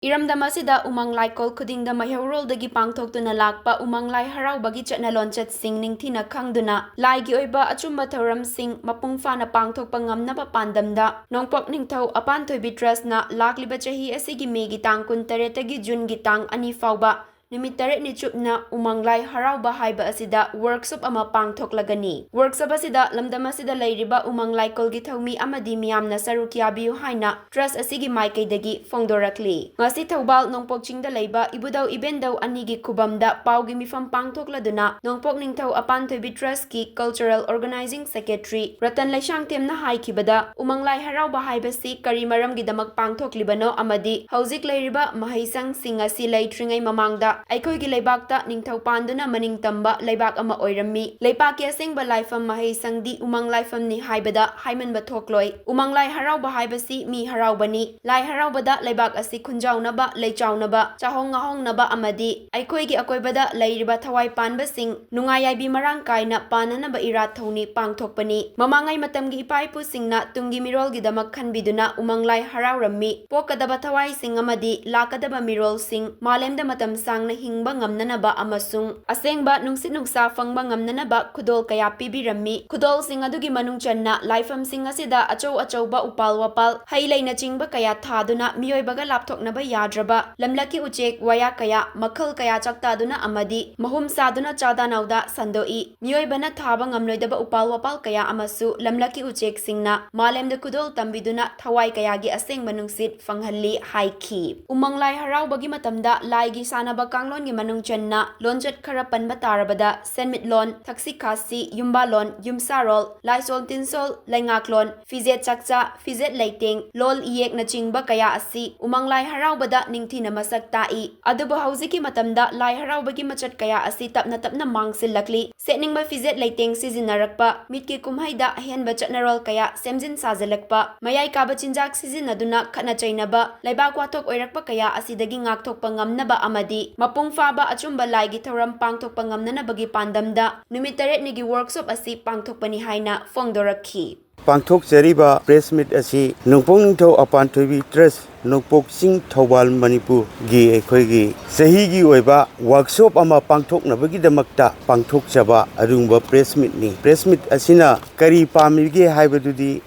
Iramdam asida Umang Laikol Kudingda Maihauroldagi Pangthoktuna lakpa Umang Lai Haraobagi Chatnalonchatsing ningthina khangduna Laigi oiba achumba thauramsing mapung fana pangthokpa ngamnaba pandamda Nongpok Ningthau Apanthoibi Trustna lakliba chahi asigi Megi tang 19 June gi tang 2 fauba Numit 8 ni chupna Umang Lai Haraoba Haibasida workshop ama Pangthoklagani. Workshop asida lamdam asida leiriba Umang Laikol gi thaumi amadi miyamna saruk yabiu haina trust asigi maikaidagi fongdorakli. Ngasi Thoubal Nongpok chingda leiba ibudau ibendau anigi kubamda paugi mifam pangthokladuna Nongpok Ningthau Apanthoibi Trust ki Cultural Organizing Secretary Ratan Laishangtemna haikibada Umang Lai Haraoba haibasi kari maramgidamak pangthoklibano amadi haujik leiriba mahaisang singasi leitringai mamangda Aikoi gi leibakta ningthau panduna maning tamba leibak ama oirami leipaki asengba laifam mahei sangdi Umang laifam ni haibada haimanba thokloi Umang Lai Haraoba haibasi mi haraubani Lai haraubada leibak asi khunjaunaba leichaunaba chahong ngahongnaba amadi aikoi gi akoibada leiriba thawai panba sing nungayaibi marang kaina pananaba irat thoni pangthokpani mamangai matamgi ipaipu singna tungi mirol gi damak khanbiduna Umang Lai haraurammi pokadaba thawai sing amadi lakadaba mirol sing malemda matam sang hingba ngamnanaba amasung asengba nungsit nungsa fangba ngamnanaba khudol kaya pibirammi khudol sing adugi manung channa laifam sing asida achauba upal wapal hai leina chingba kaya thaduna miyoibaga lapthoknaba yadraba lamlaki uchek waya kaya makhal kaya chaktaduna amadi mahum saduna chadanauda sandoi miyoibana thaba ngamloidaba upal wapal kaya amasu lamlaki uchek singna malemda khudol tambiduna thawai kaya gi aseng manungsit fanghalli haiki Umang Lai Haraobagi matamda laigi sanaba kanglon gi manung channa lonchat khara panba tarabada senmitlon thaksi khasi yumbalon yumsarol laisol tinsol laingaklon fizet chakcha fizet leiteng lol iek na chingba kaya asi Umang Lai Haraobada ningthina masak tai adubo hauziki matamda Lai Haraobagi machat kaya asi tapna mangsilakli setningba fizet leiteng sizinarakpa mitki kumhaida ahenba chatnarol kaya semjin sajalakpa mayai kaba chinjak sizinaduna khana chainaba laibak wathok oirakpa kaya asidagi ngakthokpa ngamnaba amadi mapung faba achumba laigi thoram pangthokpa ngamnanabagi pandamda numit 8 nigi workshop asi pangthokpani haina fongdorakhi Pangthokjariba press meet asi Nongpok Ningthau Apanthoibi Trust Nongpok Sing Thoubal Manipur gi ekhoigi sahigi oiba workshop ama pangthoknabagi damakta pangthokjaba arungba press meet ni press meet asina kari pamige haibadudi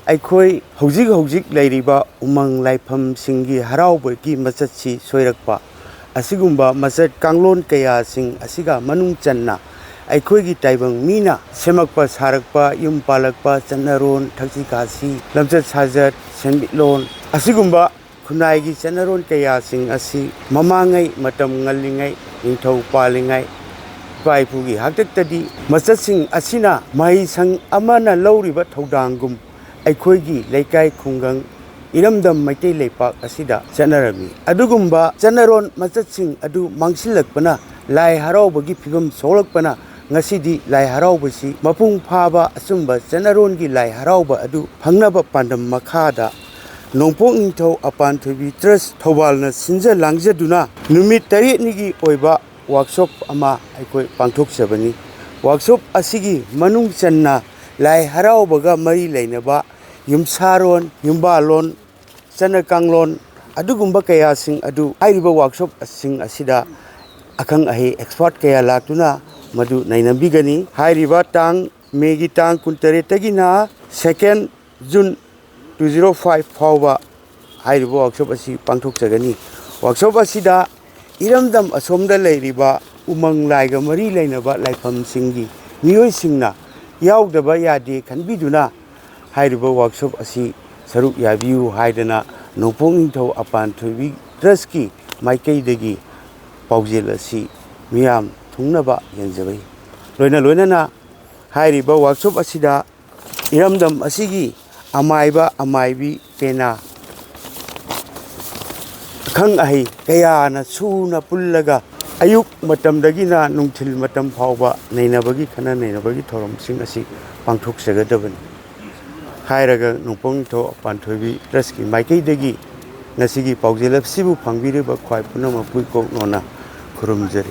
aikoi hojik leiriba Umang laifam singi haraubagi machatsi soirakpa asigumba machat kanglon kaya sing asiga manung channa aikhoigi taibang mina semakpa sarakpa yum palakpa chanaron thakchi kasi lamchat sajat senbitlon asigumba khunaigi chanaron kaya sing asi mamangai matam ngalingai ningthau palingai paipugi haktaktadi machat sing asina mai sang amana lauriba thodangum aikhoigi leikai khungang Iramdam Maitai Leipak asida chanarami adugumba chanaron machatsing adu mangsilakpana Lai Haraobagi phibam solakpana ngasidi Lai Haraobasi mapung phaba asumba chanaron gi Lai Haraoba adu phangnaba pandam makhada Nongpok Ningthau Apanthoibi Trust Thoubalna sinja langjaduna numit 8 nigi oiba workshop ama aikoi pangthokjabani workshop asigi manung channa Lai Haraobaga mari leinaba yumsaron yumbalon chanakanglon adugumba kaya sing adu hairiba workshop sing asida akang ahi expert kaya latuna madu nainambigani hairiba tang megi tang 19 tagina 2 June 2005 fauba hairiba workshop asi pangthokjagani workshop asida iramdam asomda leiriba Umang Laiga mari leinaba laifam singi miyoi singna yaudaba yade khanbiduna hairiba workshop asi saruk yabiu haidana Nongpok Ningthau Apanthoibi Trust ki maikaidagi paujel asi miyam thungnaba yanjabai loinana hairiba workshop asida iramdam asigi amaibi pena khang ahi kayana suna pullaga ayuk matamdagina nungthil matam phauba nainabagi khana nainabagi thorom sing asi pangthokjagadabani hairaga Nongpok Ningthau Apanthoibi Trust ki maikaidagi ngasigi paujel sibu phangbiriba khwai punama puikok nona khurumjari